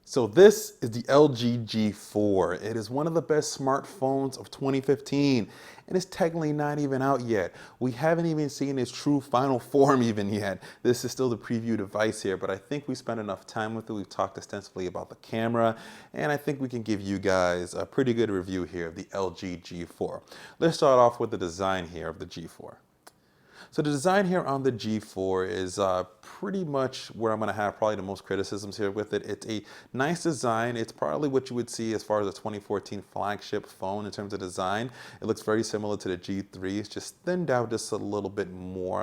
So this is the LG G4. It is one of the best smartphones of 2015, and it's technically not even out yet. We haven't even seen its true final form even yet. This is still the preview device here, but I think we spent enough time with it. We've talked extensively about the camera, and I think we can give you guys a pretty good review here of the LG G4. Let's start off with the design here of the G4. So the design here on the G4 is pretty much where I'm going to have probably the most criticisms here with it. It's a nice design. It's probably what you would see as far as a 2014 flagship phone in terms of design. It looks very similar to the G3. It's just thinned out just a little bit more,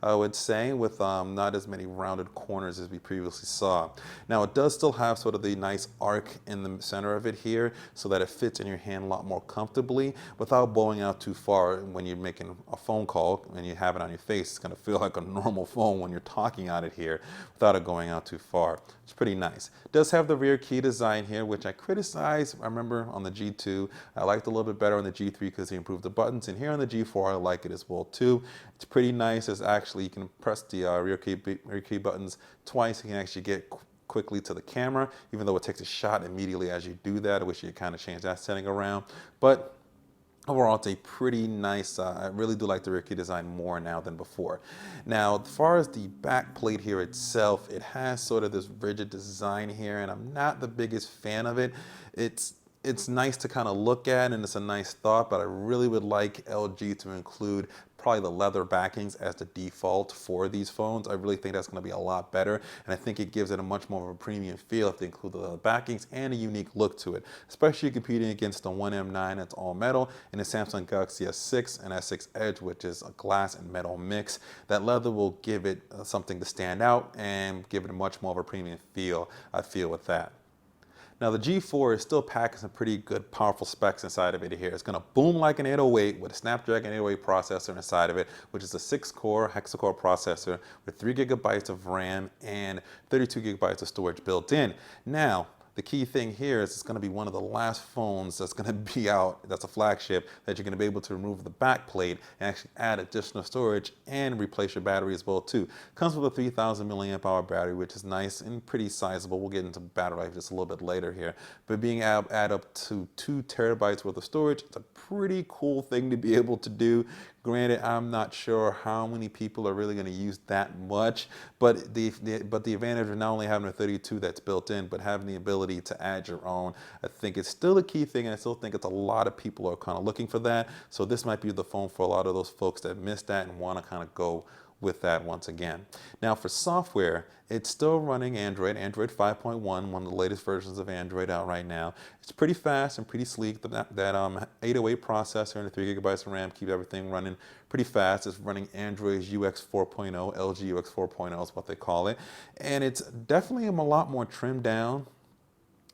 I would say, with not as many rounded corners as we previously saw. Now it does still have sort of the nice arc in the center of it here so that it fits in your hand a lot more comfortably without bowing out too far when you're making a phone call and you have it on your face. It's going to feel like a normal phone when you're talking on it here without it going out too far. It's pretty nice. It does have the rear key design here, which I criticized, I remember, on the G2. I liked a little bit better on the G3 because they improved the buttons, and here on the G4 I like it as well too. It's pretty nice. It's actually, you can press the rear key buttons twice. You can actually get quickly to the camera, even though it takes a shot immediately as you do that. I wish you kind of changed that setting around, but overall, it's a pretty nice, I really do like the rear key design more now than before. Now, as far as the back plate here itself, it has sort of this rigid design here, and I'm not the biggest fan of it. It's nice to kind of look at, and it's a nice thought, but I really would like LG to include probably the leather backings as the default for these phones. I really think that's going to be a lot better, and I think it gives it a much more of a premium feel if they include the leather backings and a unique look to it, especially competing against the ONE M9 that's all metal and the Samsung Galaxy S6 and S6 Edge, which is a glass and metal mix. That leather will give it something to stand out and give it a much more of a premium feel, I feel, with that. Now the G4 is still packing some pretty good powerful specs inside of it here. It's going to boom like an 808 with a Snapdragon 808 processor inside of it, which is a 6-core hexa-core processor with 3 gigabytes of RAM and 32 gigabytes of storage built in. Now, the key thing here is it's going to be one of the last phones that's going to be out, that's a flagship, that you're going to be able to remove the back plate and actually add additional storage and replace your battery as well too. Comes with a 3000 milliamp hour battery, which is nice and pretty sizable. We'll get into battery life just a little bit later here. But being able to add up to 2 terabytes worth of storage, it's a pretty cool thing to be able to do. Granted, I'm not sure how many people are really going to use that much, but the advantage of not only having a 32 that's built in, but having the ability to add your own, I think it's still a key thing, and I still think it's a lot of people are kind of looking for that. So this might be the phone for a lot of those folks that missed that and want to kind of go with that once again. Now for software, it's still running Android 5.1, one of the latest versions of Android out right now. It's pretty fast and pretty sleek. That 808 processor and the 3 gigabytes of RAM keep everything running pretty fast. It's running Android's UX 4.0, LG UX 4.0 is what they call it. And it's definitely a lot more trimmed down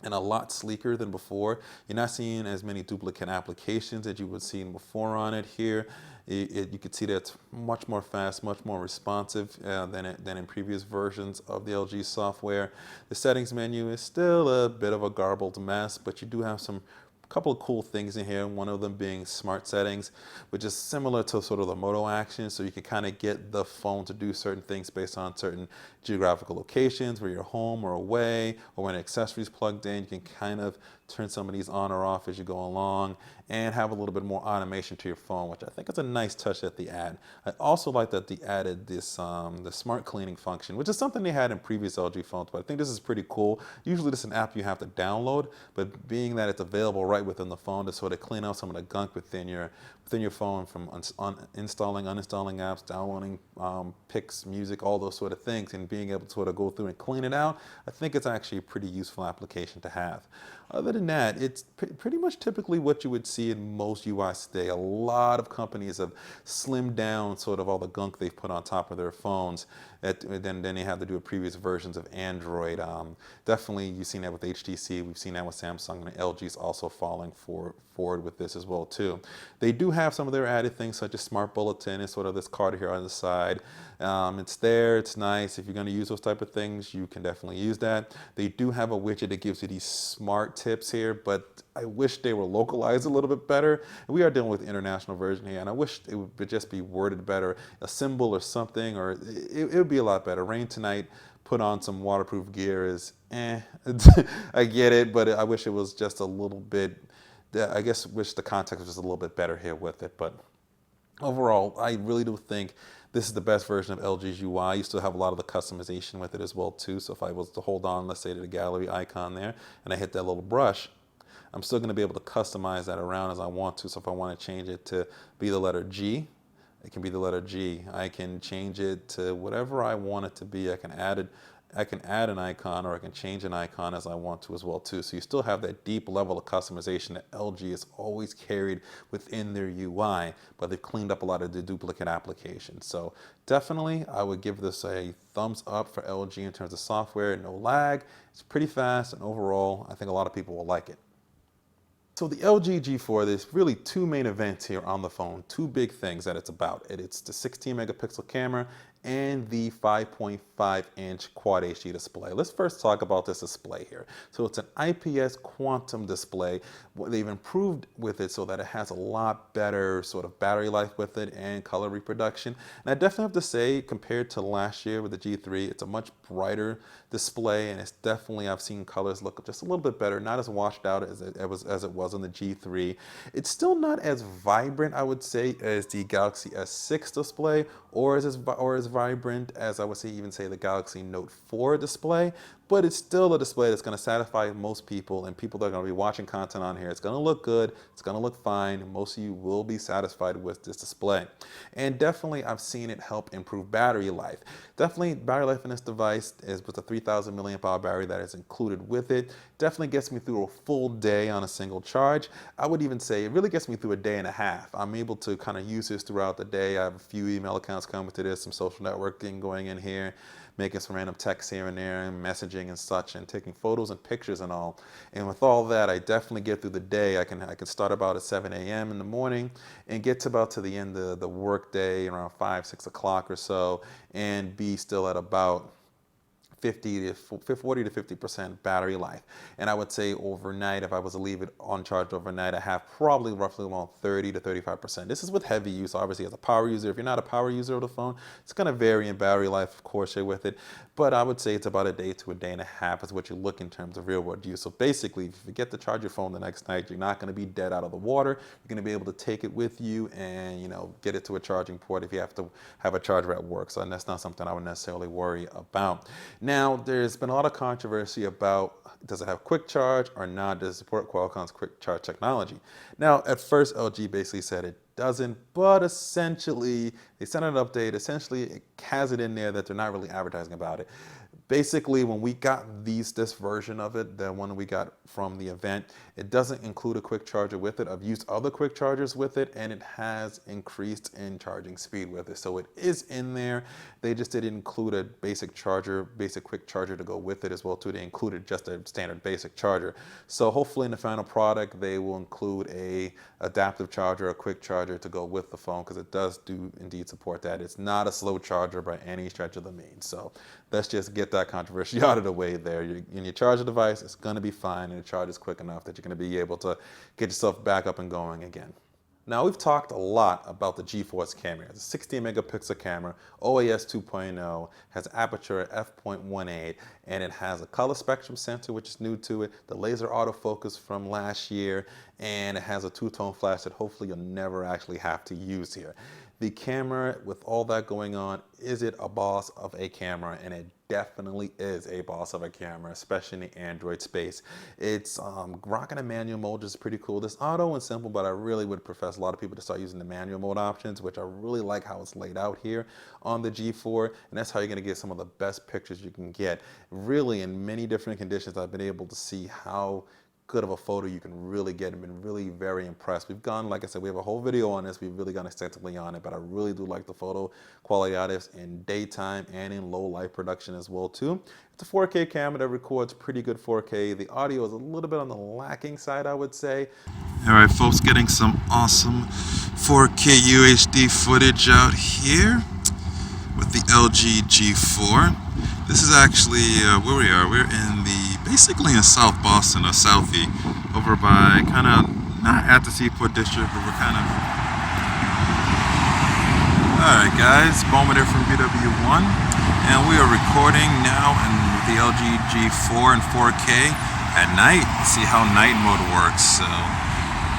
and a lot sleeker than before. You're not seeing as many duplicate applications that you would see before on it here. You can see that it's much more fast, much more responsive than in previous versions of the LG software. The settings menu is still a bit of a garbled mess, but you do have some couple of cool things in here, one of them being smart settings, which is similar to sort of the Moto Action, so you can kind of get the phone to do certain things based on certain geographical locations, where you're home or away, or when an accessory is plugged in. You can kind of turn some of these on or off as you go along and have a little bit more automation to your phone, which I think is a nice touch that they add. I also like that they added this the smart cleaning function, which is something they had in previous LG phones, but I think this is pretty cool. Usually this is an app you have to download, but being that it's available right within the phone to sort of clean out some of the gunk within your phone from installing, uninstalling apps, downloading pics, music, all those sort of things, and being able to sort of go through and clean it out, I think it's actually a pretty useful application to have. Other than that, it's pretty much typically what you would see in most UIs today. A lot of companies have slimmed down sort of all the gunk they've put on top of their phones. Then they have to do previous versions of Android. Definitely, you've seen that with HTC. We've seen that with Samsung, and LG is also falling forward with this as well too. They do have some of their added things, such as Smart Bulletin and sort of this card here on the side. It's there, it's nice. If you're going to use those type of things, you can definitely use that. They do have a widget that gives you these smart tips here, but I wish they were localized a little bit better. We are dealing with the international version here, and I wish it would just be worded better, a symbol or something, or it would be a lot better. Rain tonight, put on some waterproof gear is I get it, but I wish it was just a little bit, I guess wish the context was just a little bit better here with it. But overall, I really do think this is the best version of LG's UI. You still have a lot of the customization with it as well too. So if I was to hold on, let's say, to the gallery icon there, and I hit that little brush, I'm still going to be able to customize that around as I want to. So if I want to change it to be the letter G, it can be the letter G. I can change it to whatever I want it to be. I can add an icon, or I can change an icon as I want to as well too. So you still have that deep level of customization that LG has always carried within their UI, but they've cleaned up a lot of the duplicate applications. So definitely I would give this a thumbs up for LG in terms of software. No lag, it's pretty fast, and overall I think a lot of people will like it. So the LG G4, there's really two main events here on the phone, two big things that it's about. It's the 16 megapixel camera and the 5.5-inch Quad HD display. Let's first talk about this display here. So it's an IPS quantum display. They've improved with it so that it has a lot better sort of battery life with it and color reproduction. And I definitely have to say, compared to last year with the G3, it's a much brighter display, and it's definitely, I've seen colors look just a little bit better, not as washed out as it was on the G3. It's still not as vibrant, I would say, as the Galaxy S6 display, or as vibrant as I would say even say the Galaxy Note 4 display, but it's still a display that's going to satisfy most people, and people that are going to be watching content on here. It's going to look good, it's going to look fine. Most of you will be satisfied with this display. And definitely I've seen it help improve battery life. Definitely battery life in this device is with the 3000 milliamp hour battery that is included with it. Definitely gets me through a full day on a single charge. I would even say it really gets me through a day and a half. I'm able to kind of use this throughout the day. I have a few email accounts coming to this, some social networking going in here, making some random texts here and there, and messaging and such, and taking photos and pictures and all. And with all that, I definitely get through the day. I can start about at 7 a.m. in the morning and get to about to the end of the work day around 5, 6 o'clock or so, and be still at about 40 to 50% battery life. And I would say overnight, if I was to leave it on charge overnight, I have probably roughly around 30 to 35%. This is with heavy use, obviously, as a power user. If you're not a power user of the phone, it's going to vary in battery life, of course, here with it. But I would say it's about a day to a day and a half is what you look in terms of real world use. So basically, if you forget to charge your phone the next night, you're not going to be dead out of the water. You're going to be able to take it with you and, you know, get it to a charging port if you have to have a charger at work. So that's not something I would necessarily worry about. Now, there's been a lot of controversy about, does it have quick charge or not? Does it support Qualcomm's quick charge technology? Now, at first, LG basically said it doesn't, but essentially, they sent an update. Essentially, it has it in there that they're not really advertising about it. Basically, when we got this version of it, the one we got from the event, it doesn't include a quick charger with it. I've used other quick chargers with it, and it has increased in charging speed with it. So it is in there. They just didn't include a basic quick charger to go with it as well too. They included just a standard basic charger. So hopefully in the final product, they will include a adaptive charger, a quick charger to go with the phone, because it does do indeed support that. It's not a slow charger by any stretch of the means. So let's just get that controversy out of the way there. When you charge a device, it's going to be fine, and it charges quick enough that you're going to be able to get yourself back up and going again. Now, we've talked a lot about the G4's camera. It's a 16 megapixel camera, OIS 2.0, has aperture at f.18, and it has a color spectrum sensor, which is new to it, the laser autofocus from last year, and it has a two-tone flash that hopefully you'll never actually have to use here. The camera, with all that going on, is it a boss of a camera? And it definitely is a boss of a camera, especially in the Android space. It's rocking a manual mode, which is pretty cool. This auto and simple, but I really would profess a lot of people to start using the manual mode options, which I really like how it's laid out here on the G4. And that's how you're going to get some of the best pictures you can get. Really, in many different conditions, I've been able to see how good of a photo you can really get. I've been really very impressed. We've gone, like I said, we have a whole video on this. We've really gone extensively on it, but I really do like the photo quality out of this in daytime and in low light production as well too. It's a 4K camera that records pretty good 4K. The audio is a little bit on the lacking side, I would say. All right, folks, getting some awesome 4K UHD footage out here with the LG G4. This is actually where we are. We're in basically in South Boston or Southie, over by kind of not at the Seaport District, but we're kind of. All right, guys, Bowman here from BWOne. And we are recording now in the LG G4 in 4K at night. See how night mode works. So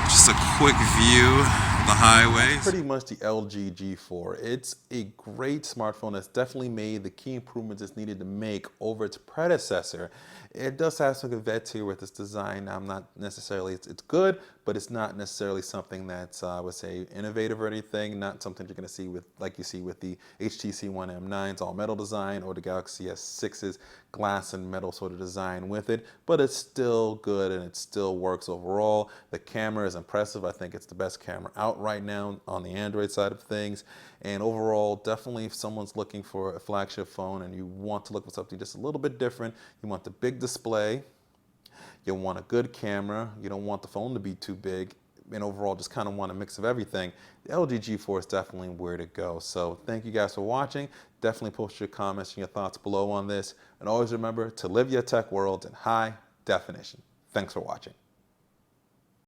just a quick view of the highways. That's pretty much the LG G4. It's a great smartphone that's definitely made the key improvements it's needed to make over its predecessor. It does have some caveats here with its design. I'm not necessarily, it's good, but it's not necessarily something that's, I would say, innovative or anything. Not something you're going to see with, like you see with the HTC One M9's all metal design or the Galaxy S6's glass and metal sort of design with it, but it's still good and it still works overall. The camera is impressive. I think it's the best camera out right now on the Android side of things. And overall, definitely if someone's looking for a flagship phone and you want to look for something just a little bit different, you want the big display, you want a good camera, you don't want the phone to be too big, and overall just kind of want a mix of everything, the LG G4 is definitely where to go. So thank you guys for watching. Definitely post your comments and your thoughts below on this. And always remember to live your tech world in high definition. Thanks for watching.